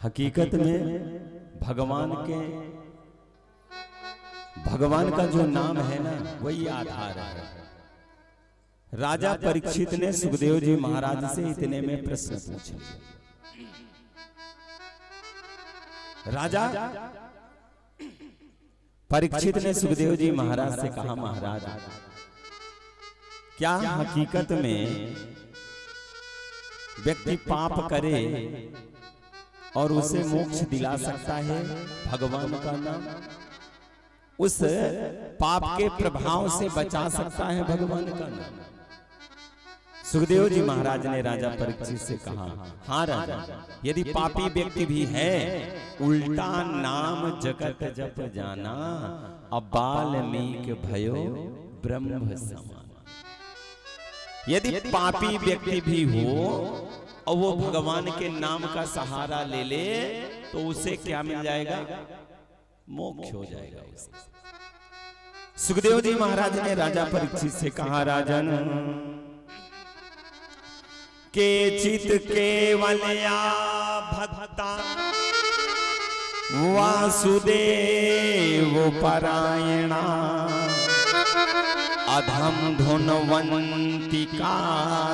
हकीकत में भगवान का जो नाम है ना वही आधार है। राजा परीक्षित ने सुखदेव जी महाराज से इतने में प्रश्न पूछे। राजा परीक्षित ने सुखदेव जी महाराज से कहा, महाराज क्या हकीकत में व्यक्ति पाप करे और उसे मोक्ष दिला सकता है भगवान का नाम? उस पाप के प्रभाव से बचा सकता है भगवान का नाम? सुखदेव जी महाराज ने राजा परीक्षित से कहा, हाँ राजा, यदि पापी व्यक्ति भी है, उल्टा नाम जगत जप जाना, अबाल्मीक भयो ब्रह्म समान। यदि पापी व्यक्ति भी हो और वो भगवान के नाम का सहारा ले ले तो उसे क्या मिल जाएगा? मोक्ष हो जाएगा उसे। सुखदेव जी महाराज ने राजा परीक्षित से कहा, राजन के चित केवलया भक्ता वासुदेव परायणा अधम धुनवंतिका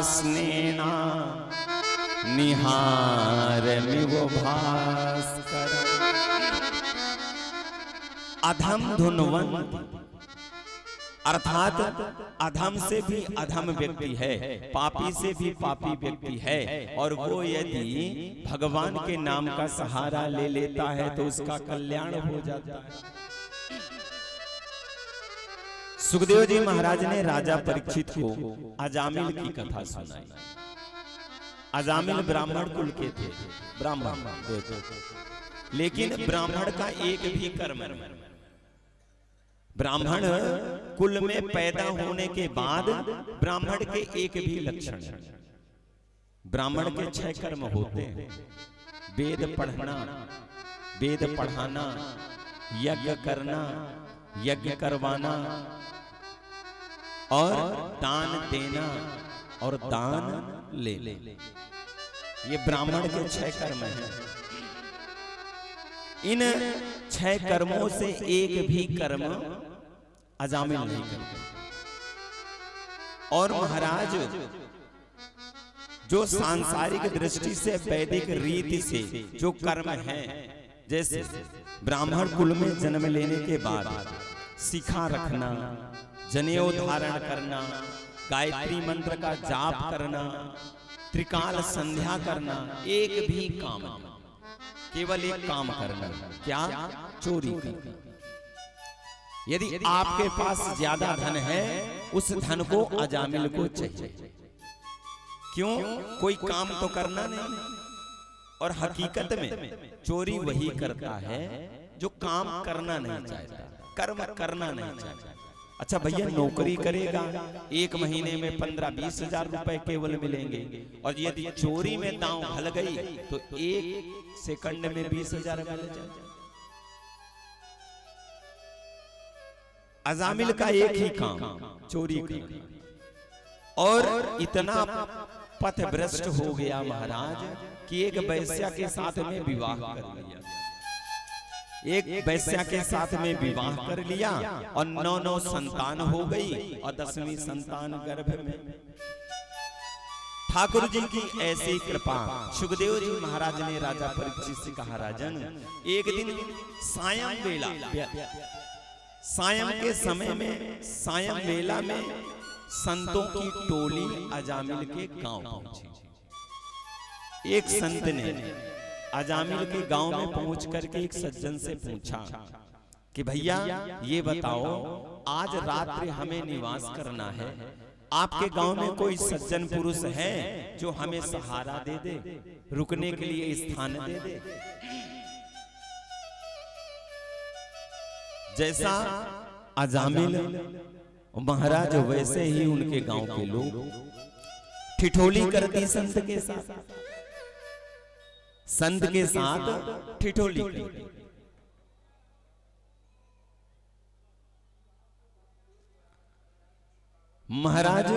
स्नेना निहारमिव भास्कर। अधम धुनवंत अर्थात अधम से भी अधम व्यक्ति है, पापी से भी पापी व्यक्ति है, और वो यदि भगवान के नाम का सहारा ले लेता है तो उसका कल्याण हो जाता है। सुखदेव जी महाराज ने राजा परीक्षित को अजामिल की कथा सुनाई। अजामिल ब्राह्मण कुल के थे, ब्राह्मण, लेकिन ब्राह्मण का एक भी कर्म नहीं। ब्राह्मण कुल में पैदा होने के बाद ब्राह्मण के एक भी लक्षण नहीं। ब्राह्मण के 6 कर्म होते हैं: वेद पढ़ना, वेद पढ़ाना, यज्ञ करना, यज्ञ करवाना, और दान देना और दान लेना। ये ब्राह्मण के 6 कर्म हैं। इन 6 कर्मों से एक भी कर्म अजामिल नहीं करते। और महाराज जो सांसारिक दृष्टि से वैदिक रीति से जो कर्म हैं, जैसे ब्राह्मण कुल में जन्म लेने के बाद शिखा रखना, जनेऊ धारण करना, गायत्री मंत्र का जाप करना, त्रिकाल संध्या करना, एक भी काम नहीं, केवल एक काम करना, क्या? चोरी करना। यदि आपके पास ज्यादा धन है, उस धन को अजामिल को चाहिए। क्यों? कोई काम तो करना नहीं। और हकीकत में चोरी वही करता है जो काम करना नहीं चाहता, कर्म करना नहीं चाहता। अच्छा भैया, नौकरी करेगा, 1 महीने में 15-20 हजार रुपए केवल मिलेंगे, और यदि चोरी में दांव हल गई तो 1 सेकंड में 20 हजार मिल जाए। अजामिल का एक ही काम चोरी करना। और इतना पथभ्रष्ट हो गया महाराज कि एक वैश्या के साथ में विवाह कर लिया। एक वैश्या के साथ में विवाह कर लिया और 9 संतान हो गई, और 10वीं संतान गर्भ में। ठाकुर जी की ऐसी कृपा। सुखदेव जी महाराज ने राजा परीक्षित से कहा, राजन एक दिन सायं वेला, सायं के समय में, सायं वेला में संतों की टोली अजामिल के गांव पहुंची। एक संत ने अजामिल के गांव में पहुंच करके एक सज्जन से पूछा कि भैया ये बताओ, आज रात्रि हमें निवास करना है, आपके गांव में कोई सज्जन पुरुष है जो हमें सहारा दे दे, रुकने के लिए स्थान दे दे। जैसा अजामिल महाराज वैसे ही उनके गांव के लोग ठिठोली करती संत के साथ, संत के साथ ठिठोली करती। महाराज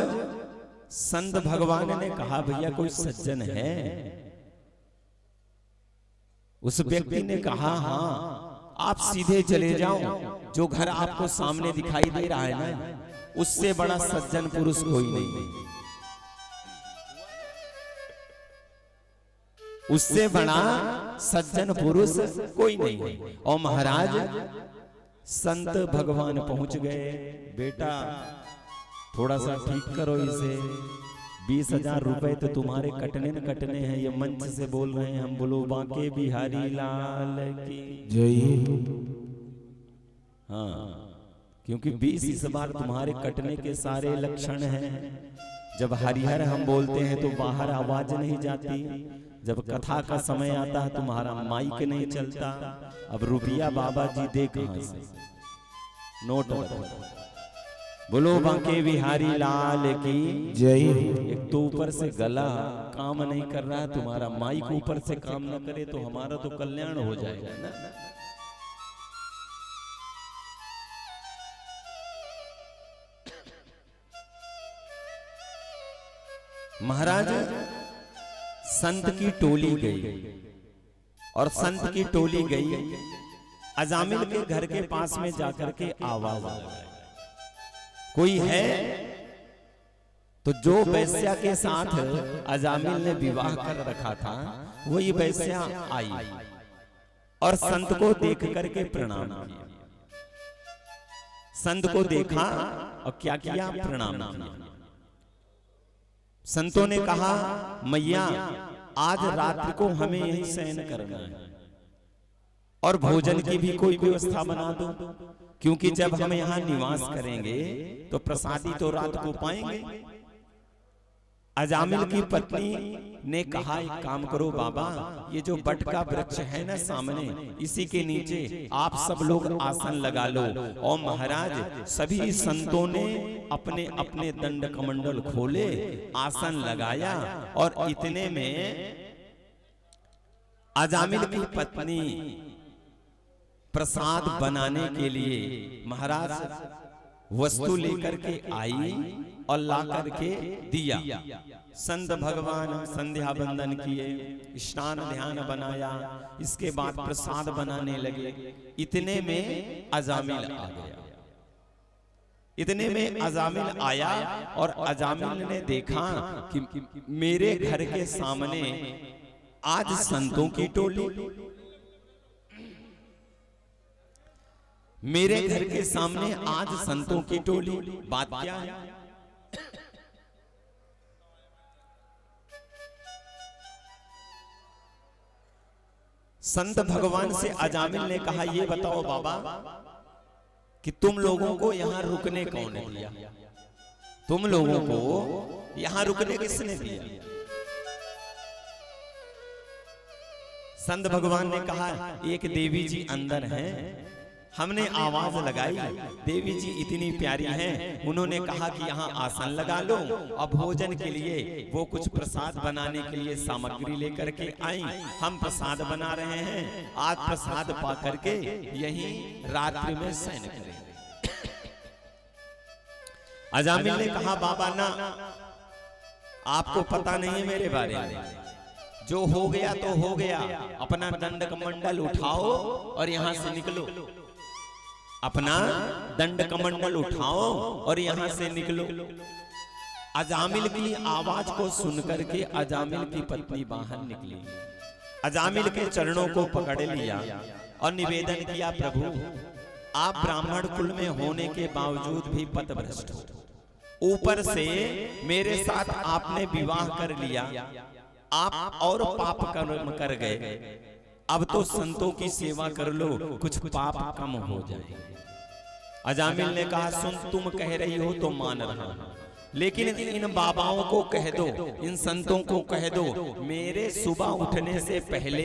संत भगवान ने कहा, भैया कोई सज्जन है? उस व्यक्ति ने कहा, हाँ आप सीधे चले जाओ, जो घर आपको सामने दिखाई दे रहा है ना, उससे बड़ा सज्जन पुरुष कोई नहीं, उससे बड़ा सज्जन पुरुष कोई नहीं। और महाराज संत भगवान पहुंच गए, बेटा थोड़ा सा ठीक करो इसे, 20,000 रुपए तो तुम्हारे कटने न कटने हैं। ये मंच से बोल रहे हैं हम, बोलो बांके बिहारी लाल की जय। हाँ, क्योंकि 20 इस बार तुम्हारे कटने के सारे लक्षण हैं। जब हरिहर हम बोलते हैं तो बाहर आवाज नहीं जाती, जब कथा का समय आता है तुम्हारा माइक नहीं चलता। अब रुपया बाबा जी दे कहां से, नोट बोलो बांके बिहारी लाल की जय। एक तो ऊपर से गला काम नहीं कर रहा है तुम्हारा, माइक ऊपर से काम न करे तो हमारा तो कल्याण हो जाएगा ना। महाराज संत की टोली गई, और संत की टोली गई अजामिल के घर के पास में जाकर के आवाज लगाई, कोई है? तो जो वैश्या के साथ अजामिल ने विवाह कर रखा था वही वैश्या आई और संत को देख करके प्रणाम किया। संत को देखा और क्या किया? प्रणाम किया। संतों ने कहा, मैया आज रात्रि को हमें यहीं शयन करना है और भोजन की भी कोई व्यवस्था बना दो, क्योंकि जब हम यहाँ निवास करेंगे तो प्रसादी तो रात को पाएंगे। अजामिल की पत्नी ने कहा, एक काम करो बाबा, ये जो बट का वृक्ष है ना सामने, इसी के नीचे आप सब लोग आसन लगा लो। और महाराज सभी संतों ने अपने अपने दंड कमंडल खोले, आसन लगाया, और इतने में अजामिल की पत्नी प्रसाद बनाने के लिए महाराज वस्तु लेकर के आई और ला करके दिया। संत भगवान संध्या बंदन किए, स्नान ध्यान बनाया, इसके बाद प्रसाद बनाने लगे। इतने में अजामिल आ गया। इतने में अजामिल आया और अजामिल ने देखा कि मेरे घर के सामने आज संतों की टोली, मेरे घर के सामने आज संतों की टोली, बात क्या है? संत भगवान से अजामिल ने कहा, ये बताओ बाबा कि तुम लोगों को यहां रुकने कौन ने दिया? तुम लोगों को यहां रुकने किसने दिया? संत भगवान ने कहा, एक देवी जी अंदर हैं, हमने आवाज लगाई, देवी जी इतनी प्यारी हैं, उन्होंने कहा कि यहाँ आसन लगा लो, और भोजन के लिए वो कुछ प्रसाद बनाने के लिए सामग्री लेकर के आई। हम प्रसाद बना रहे हैं, आज प्रसाद पा करके यहीं रात्रि में शयन करेंगे। अजामिल ने कहा, बाबा ना, आपको पता नहीं है मेरे बारे में, जो हो गया तो हो गया, अपना दंड कमंडल उठाओ और यहां से निकलो, अपना दंड कमंडल उठाओ और यहां से निकलो। अजामिल की आवाज को सुनकर के अजामिल की पत्नी बाहर निकली, अजामिल के चरणों को पकड़ लिया और निवेदन किया, प्रभु आप ब्राह्मण कुल में होने के बावजूद भी पथभ्रष्ट हो, ऊपर से मेरे साथ आपने विवाह कर लिया, आप और पाप कर्म कर गए, अब तो संतों की सेवा कर लो, कुछ पाप कम हो जाए। अजामिल ने कहा, सुन तुम कह रही हो तो मान रहा हूं, लेकिन इन बाबाओं को कह दो, इन संतों को कह दो, मेरे सुबह उठने से पहले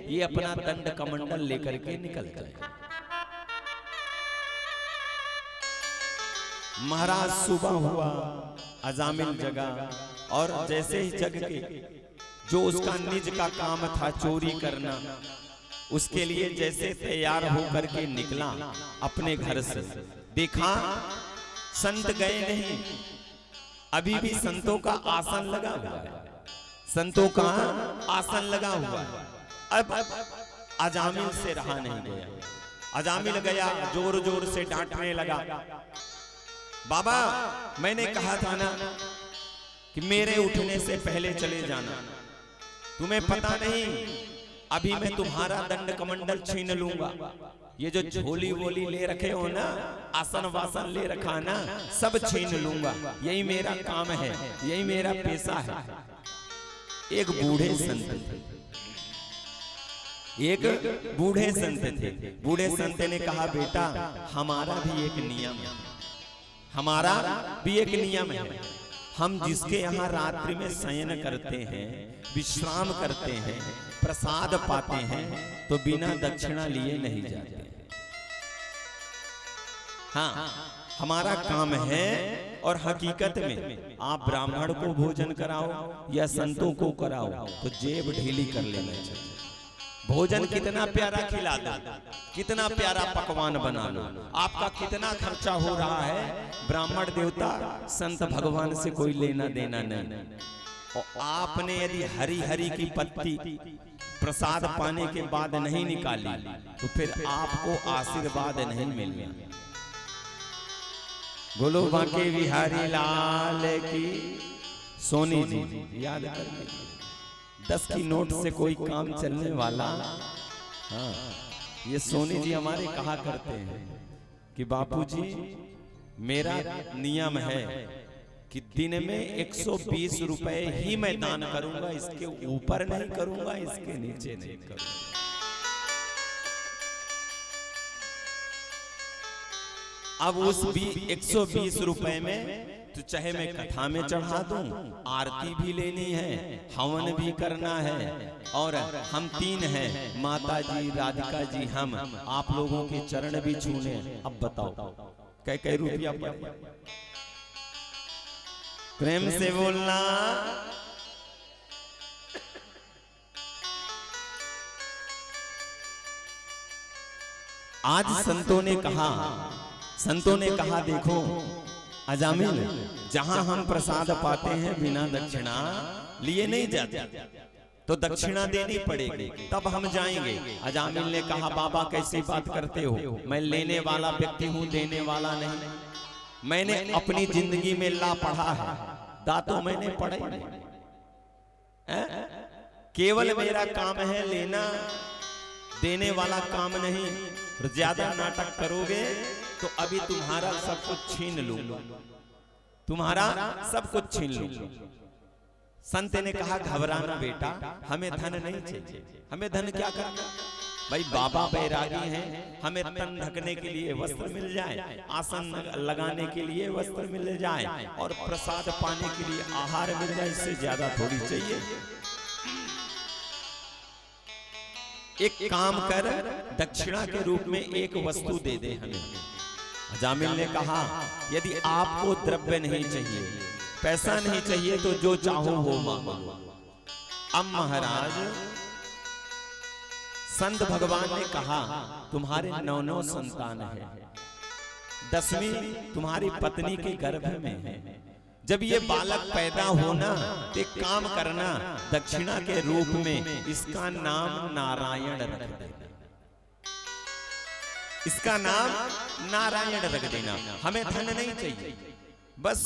ये अपना दंड कमंडल लेकर के निकल जाए। महाराज सुबह हुआ, अजामिल जगा, और जैसे ही जग के जो उसका निज का काम था चोरी करना, उसके लिए जैसे तैयार होकर के निकला अपने घर से, देखा संत गए नहीं, अभी भी संतों का आसन लगा हुआ है, संतों का आसन लगा हुआ है। अब अजामिल से रहा नहीं गया। अजामिल गया, जोर जोर से डांटने लगा, बाबा मैंने कहा था ना कि मेरे उठने से पहले चले जाना, तुम्हें पता नहीं अभी मैं तुम्हारा दंड कमंडल छीन लूंगा। ये जो झोली वोली ले रखे हो ना, आसन वासन ले रखा ना, सब छीन लूंगा। यही मेरा काम है, यही मेरा पेशा है। एक बूढ़े संत थे, एक बूढ़े संत थे। बूढ़े संत ने कहा, बेटा हमारा भी एक नियम है, हमारा भी एक नियम है। हम जिसके यहाँ रात्रि में शयन करते हैं, विश्राम करते हैं, प्रसाद पाते हैं, तो बिना दक्षिणा लिए नहीं जाते। हाँ, हमारा काम है। और हकीकत में आप ब्राह्मण को भोजन कराओ या संतों को कराओ तो जेब ढीली कर लेना चाहिए। भोजन कितना प्यारा खिला दो, कितना प्यारा पकवान बना लो, आपका कितना खर्चा हो रहा है, ब्राह्मण देवता संत भगवान से कोई लेना देना नहीं। और आपने यदि हरी हरी की पत्ती प्रसाद पाने के बाद नहीं निकाली तो फिर आपको आशीर्वाद नहीं मिलना। बोलो बांके बिहारी लाल की। सोनी जी याद करके 10 की नोट से कोई काम चलने वाला। हाँ, ये सोनी जी हमारे कहा करते हैं कि बापूजी मेरा नियम है कि दिन में 120 रुपए ही मैं दान करूंगा, इसके ऊपर नहीं करूंगा, इसके नीचे नहीं करूंगा। अब उस 120 रुपए में तो चाहे मैं कथा में चढ़ा दूं, आरती भी लेनी है, हवन भी करना है, और हम 3 हैं, माता जी, राधिका जी, हम आप लोगों के चरण भी छूने। अब बताओ कै रुपया पड़े? प्रेम से बोलना। आज संतों ने कहा देखो अजामिल, जहां हम प्रसाद पाते हैं बिना दक्षिणा लिए नहीं जाते, तो दक्षिणा देनी पड़ेगी तब हम जाएंगे। अजामिल ने कहा, बाबा कैसी बात करते हो, मैं लेने वाला व्यक्ति हूं, देने वाला नहीं। मैंने अपनी जिंदगी में ला पढ़ा है, दातों मैंने पढ़े नहीं। केवल मेरा काम है लेना, देने वाला काम नहीं। ज्यादा नाटक करोगे तो अभी तुम्हारा सब कुछ छीन लूंगा, तुम्हारा सब कुछ छीन लूंगा। संत ने कहा, घबराना बेटा, हमें धन नहीं चाहिए। हमें धन क्या करना भाई, बाबा बैरागी हैं, हमें तन ढकने के लिए वस्त्र मिल जाए, आसन लगाने के लिए वस्त्र मिल जाए, और प्रसाद पाने के लिए आहार मिल जाए, इससे ज्यादा थोड़ी चाहिए। एक काम कर, दक्षिणा के रूप में एक वस्तु दे दे हमें। अजामिल ने कहा, यदि आपको द्रव्य नहीं चाहिए, पैसा नहीं चाहिए, तो जो चाहो वो मांगो। अब महाराज संत भगवान ने कहा, तुम्हारे 9 संतान है, 10वीं तुम्हारी पत्नी के गर्भ में है। जब ये बालक पैदा होना तो एक काम करना, दक्षिणा के रूप में इसका नाम नारायण रख देना, इसका नाम नारायण रख देना। हमें धन नहीं चाहिए, बस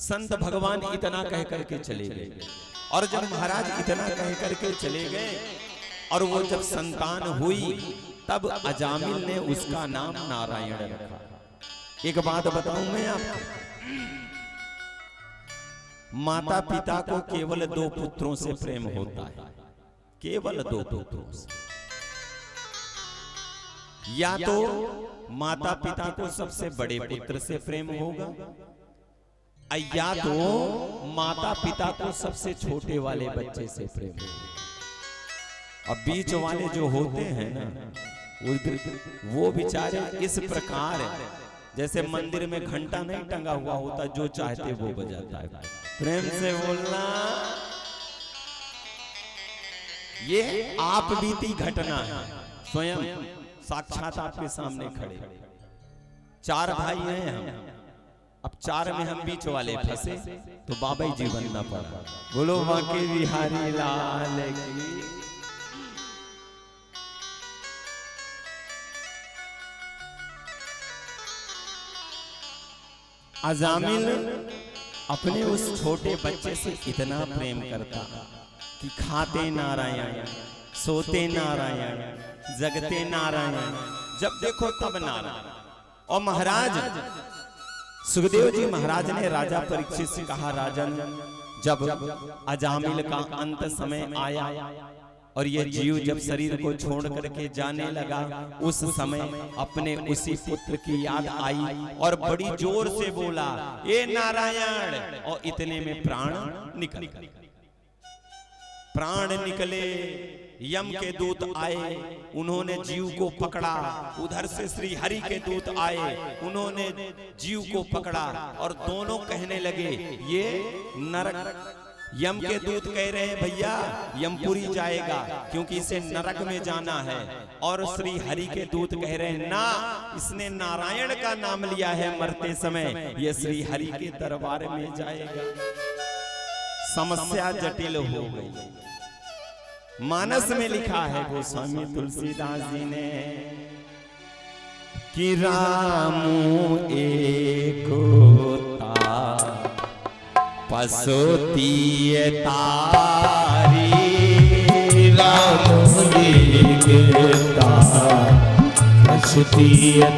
संत भगवान इतना कह करके चले गए। और जब महाराज इतना कह करके चले गए और वो जब संतान हुई, तब अजामिल ने उसका नाम नारायण रखा। एक बात बताऊं मैं आपको, माता पिता को केवल 2 पुत्रों से प्रेम होता है, केवल 2 पुत्रों से। या तो माता पिता को सबसे बड़े पुत्र से प्रेम होगा, या तो माता पिता को सबसे छोटे वाले बच्चे से प्रेम होगा। अब बीच वाले जो होते हैं ना, वो बेचारे इस प्रकार, जैसे मंदिर में घंटा नहीं टंगा हुआ होता, जो चाहते वो बजाता है। प्रेम से बोलना। ये आप बीती घटना है, स्वयं साक्षात आपके सामने खड़े। 4 भाई हैं हम, अब 4 में हम बीच वाले फंसे तो बाबा जी बनना पड़ा। बोलो बांके बिहारी लाल की। अजामिल अपने उस छोटे बच्चे से इतना प्रेम करता कि खाते नारायण, सोते नारायण, जगते नारायण, जब देखो तब नारायण। और महाराज सुखदेव जी महाराज ने राजा परीक्षित से कहा, राजन जब अजामिल का अंत समय आया और ये जीव जब शरीर को छोड़ करके जाने लगा, उस समय अपने उसी पुत्र की याद आई और बड़ी जोर से बोला, ये नारायण। और इतने में प्राण निकले, यम के दूत आए, उन्होंने जीव को पकड़ा। उधर से श्री हरि के दूत आए, उन्होंने जीव को पकड़ा और दोनों कहने लगे, ये नरक। यम के दूत कह रहे हैं, भैया यमपुरी जाएगा क्योंकि इसे नरक में जाना है। और श्री हरि के दूत कह रहे हैं, ना, इसने नारायण का नाम लिया है मरते समय, ये श्री हरि के दरबार में जाएगा। समस्या जटिल हो गई। मानस में लिखा है गोस्वामी तुलसीदास जी ने कि रामू एको पसोती तारी, राम एकता पसोती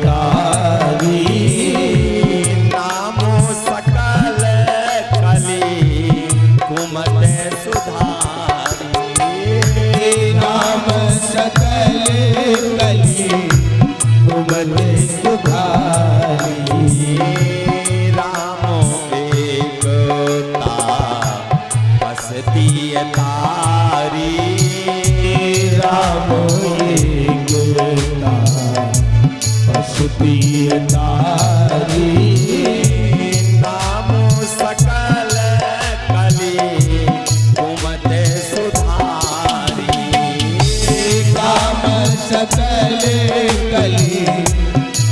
तारी, नामो सकल कली कुमत सुधारी, नाम सकल कली कुमत सुधारी, तारी, राम एकता पसुती तारी, नामो सकल कली कुमत सुधारी, नाम सकल कली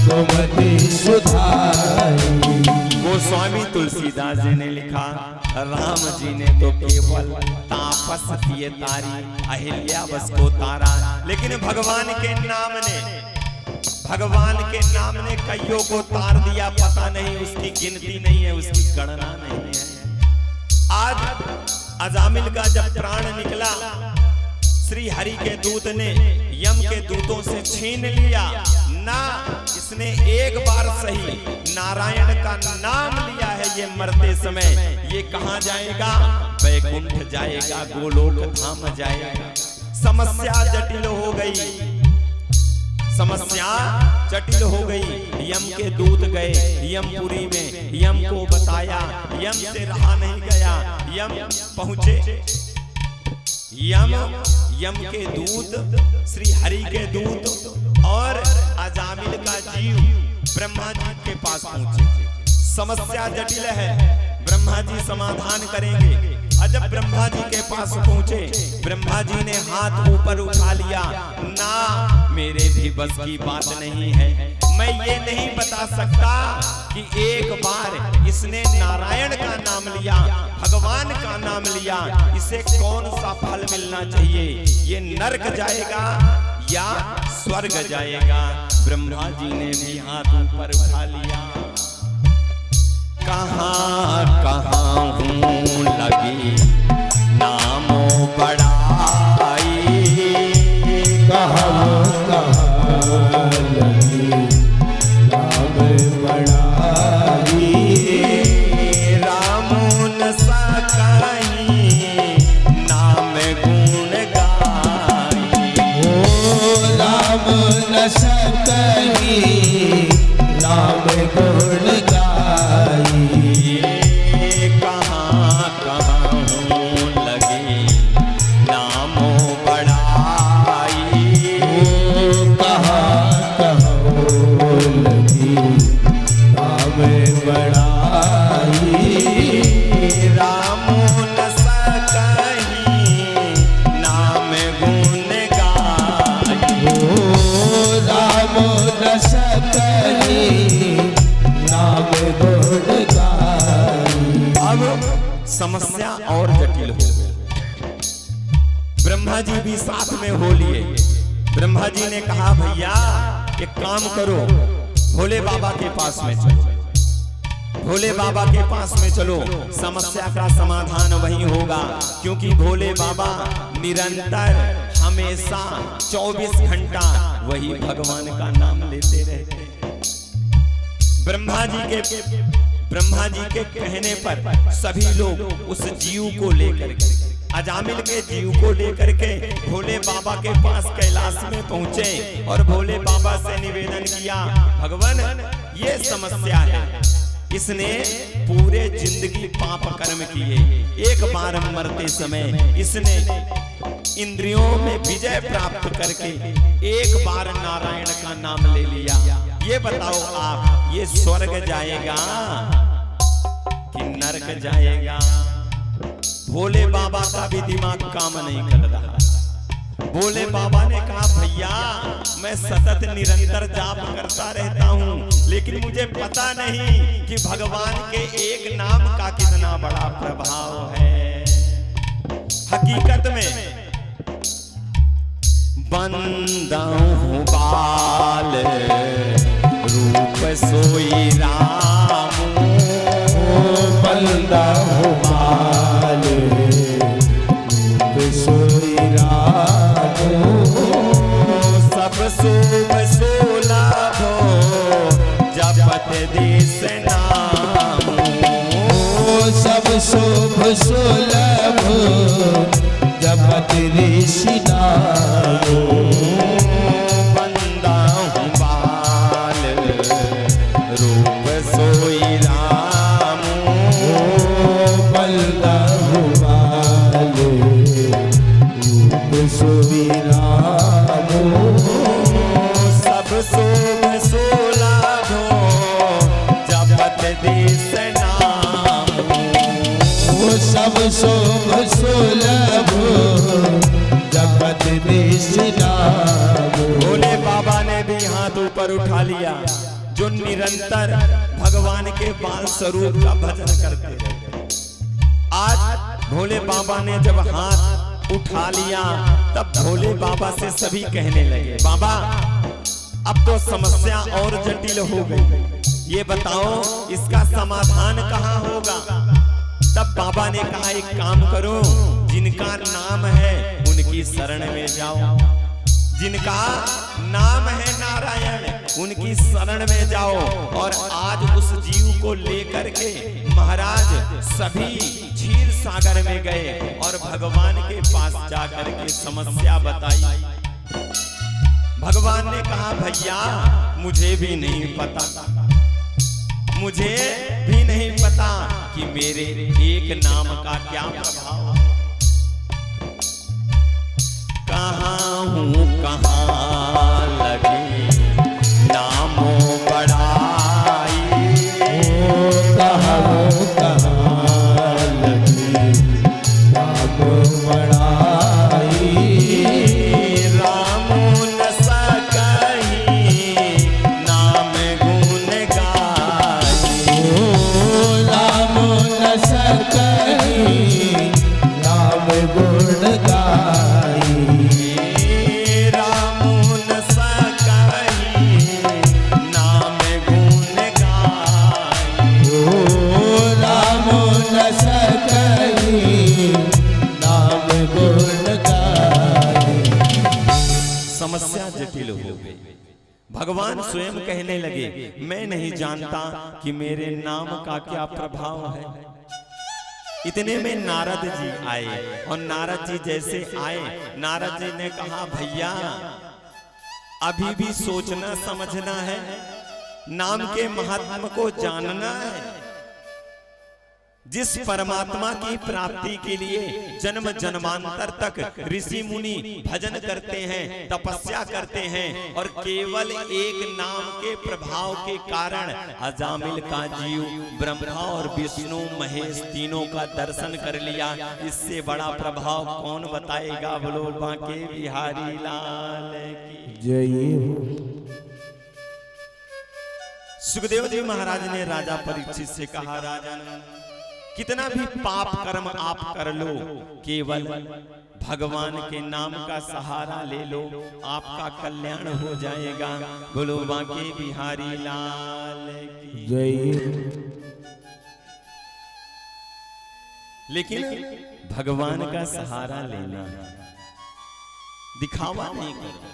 कुमत सुधारी। गोस्वामी तुलसीदास जी ने लिखा, राम जी ने तो केवल तापस किए तारी, अहिल्या बस को तारा, लेकिन भगवान के नाम ने कईयों को तार दिया। पता नहीं, उसकी गिनती नहीं है, उसकी गणना नहीं है। आज अजामिल का जब प्राण निकला, श्री हरि के दूत ने यम के दूतों से छीन लिया ना, इसने एक बार सही नारायण का नाम लिया है ये मरते समय। ये कहां जाएगा? वैकुंठ जाएगा, गोलोक धाम जाएगा। समस्या जटिल हो गई, समस्या जटिल हो गई। यम के दूत गए यमपुरी में, यम को बताया, यम से रहा नहीं गया। यम पहुंचे, यम के दूत, श्री हरि के दूत और अजामिल का जीव ब्रह्मा जी के पास पहुंचे। समस्या जटिल है, ब्रह्मा जी समाधान करेंगे। जब ब्रह्मा जी के पास पहुंचे, ब्रह्मा जी ने हाथ ऊपर उठा लिया, ना मेरे भी बस की बात नहीं है। मैं ये नहीं बता सकता कि एक बार इसने नारायण का नाम लिया, भगवान का नाम लिया, इसे कौन सा फल मिलना चाहिए? ये नरक जाएगा या स्वर्ग जाएगा? ब्रह्मा जी ने भी हाथ ऊपर उठा लिया। कहाँ कहाँ हूँ लगी नामो बड़ाई, कहाँ कहाँ लगी नाम बड़ाई, रामो न सकहीं नाम गुण गाई, ओ राम न सकहीं नाम गुण गाई, कहाँ कहाँ हूँ लगी नामो बड़ाई, कहाँ कहाँ लगी नाम बड़ाई, रामो न सकहीं नाम गुण गाई, ओ राम न सकहीं नाम गुण गाई। अब समस्या और जटिल हो गई। ब्रह्मा जी भी साथ में हो लिए। ब्रह्मा जी ने कहा, भैया एक काम करो, भोले बाबा के पास में चलो। भोले बाबा के पास में चलो, समस्या का समाधान वहीं होगा, क्योंकि भोले बाबा निरंतर हमेशा 24 घंटा वही भगवान का नाम लेते रहते हैं। ब्रह्मा जी के कहने पर सभी लोग उस जीव को लेकर के, अजामिल के जीव को लेकर के भोले बाबा के पास कैलाश में पहुंचे और भोले बाबा से निवेदन किया, भगवान ये समस्या है, इसने पूरे जिंदगी पाप कर्म किए, एक बार मरते समय इसने इंद्रियों में विजय प्राप्त करके एक बार नारायण का नाम ले लिया, ये बताओ आप ये स्वर्ग जाएगा कि नरक जाएगा? भोले बाबा का भी दिमाग काम नहीं कर रहा। भोले बाबा ने कहा, भैया मैं सतत निरंतर जाप करता रहता हूँ, लेकिन मुझे पता नहीं कि भगवान के एक नाम का कितना बड़ा प्रभाव है। हकीकत में बंदा हूँ बाल रूप सोई राम, बंदा हूँ बाल रूप सोई राम, सब शुभ सुलभ जपत देश नाम, सब शुभ सुलभ जपत ऋषि नाम, बंदा हूँ बाल रूप सोई राम, बंदा हूँ बाल रूप सोई राम, सब शुभ सुलभ जपत देश नाम, सब शुभ सुलभ जपत देश नाम। भोले बाबा ने भी हाथ ऊपर उठा लिया, जो निरंतर भगवान के बाल स्वरूप का भजन करते रहे। आज भोले बाबा ने जब हाथ उठा लिया, तब भोले बाबा से सभी कहने लगे, बाबा अब तो समस्या और जटिल हो गई, ये बताओ इसका समाधान कहाँ होगा? तब बाबा ने कहा, एक काम करो, जिनका नाम है उनकी शरण में जाओ, जिनका नाम है नारायण उनकी शरण में जाओ, और आज उस जीव को लेकर के महाराज सभी क्षीर सागर में गए और भगवान के पास जाकर के समस्या बताई। भगवान ने कहा, भैया मुझे भी नहीं पता, मुझे भी नहीं पता कि मेरे एक नाम का क्या प्रभाव, कहाँ हूँ कहाँ लगी नामों बड़ाई, कहाँ हूँ कहाँ लगी नामों बड़ाई, राम न सकही नाम गुण गाई, राम न सकही नाम गुण गाई, राम न सकही नाम गुण गाई, राम न सकही नाम गुण गाई। समस्या जटिल हो गई। भगवान स्वयं कहने लगे, मैं नहीं जानता कि मेरे नाम का क्या प्रभाव है। इतने में नारद जी आए, और नारद जी जैसे आए, नारद जी ने कहा, भैया अभी भी सोचना समझना है, नाम के महात्मा को जानना है। जिस परमात्मा की प्राप्ति के लिए जन्म जन्मांतर तक ऋषि मुनि भजन करते हैं, तपस्या करते हैं, और केवल एक नाम के प्रभाव के कारण अजामिल का जीव ब्रह्मा और विष्णु महेश तीनों का दर्शन कर लिया। इससे बड़ा प्रभाव कौन बताएगा? बोलो बांके बिहारी लाल की जय हो। सुखदेव जी महाराज ने राजा परीक्षित से कहा, राजन कितना भी पाप कर्म आप कर लो, केवल भगवान के नाम का सहारा ले लो, आपका कल्याण हो जाएगा। बोलो बांके बिहारी लाल की जय। लेकिन भगवान का सहारा लेना है, दिखावा नहीं करना।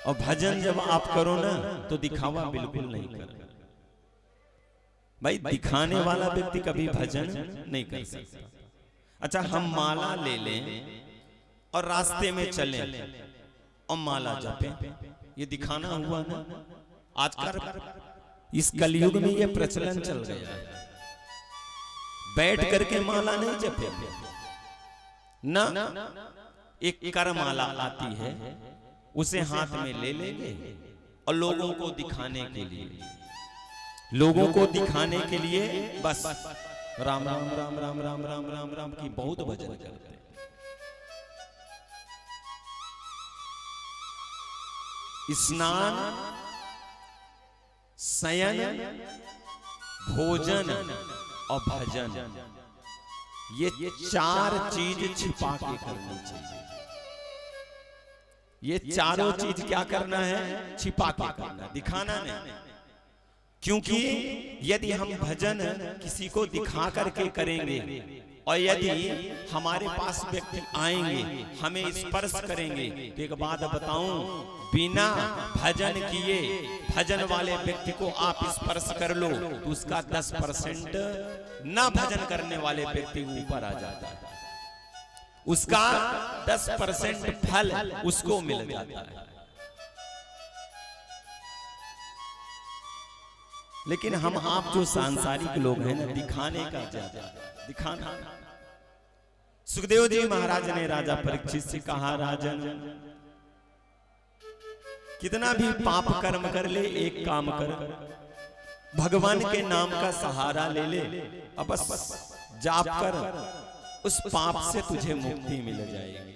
और भजन जब आप करो ना तो दिखावा बिल्कुल नहीं करना। भाई दिखाने वाला व्यक्ति कभी भजन नहीं कर सकता। अच्छा, हम माला ले लें और रास्ते में चलें और माला जपें, ये दिखाना हुआ ना। आजकल इस कलयुग में ये प्रचलन चल गया है। बैठ करके माला नहीं जपे ना, एक कर माला आती है, उसे हाथ में ले लेंगे और लोगों को दिखाने के लिए, लोगों को दिखाने के लिए बस राम राम राम राम राम राम राम राम की बहुत भजन करते हैं। स्नान, शयन, भोजन और भजन, ये चार चीज छिपा के करनी चाहिए। ये चारों चीज क्या करना है? छिपा के करना, दिखाना नहीं। क्योंकि यदि हम भजन किसी को दिखा करके करेंगे और यदि हमारे पास व्यक्ति आएंगे, हमें स्पर्श करेंगे, तो एक बात बताऊं, बिना भजन किए भजन वाले व्यक्ति को आप स्पर्श कर लो तो उसका 10% ना भजन करने वाले व्यक्ति ऊपर आ जाता है, उसका 10% फल उसको मिल जाता है। लेकिन हम आप जो सांसारिक लोग हैं ना, दिखाने का ज्यादा, दिखाना। सुखदेव जी महाराज ने राजा परीक्षित से कहा, राजन कितना भी पाप कर्म कर ले, एक काम कर, भगवान के नाम का सहारा ले ले, अब बस जाप कर, उस पाप से तुझे मुक्ति मिल जाएगी।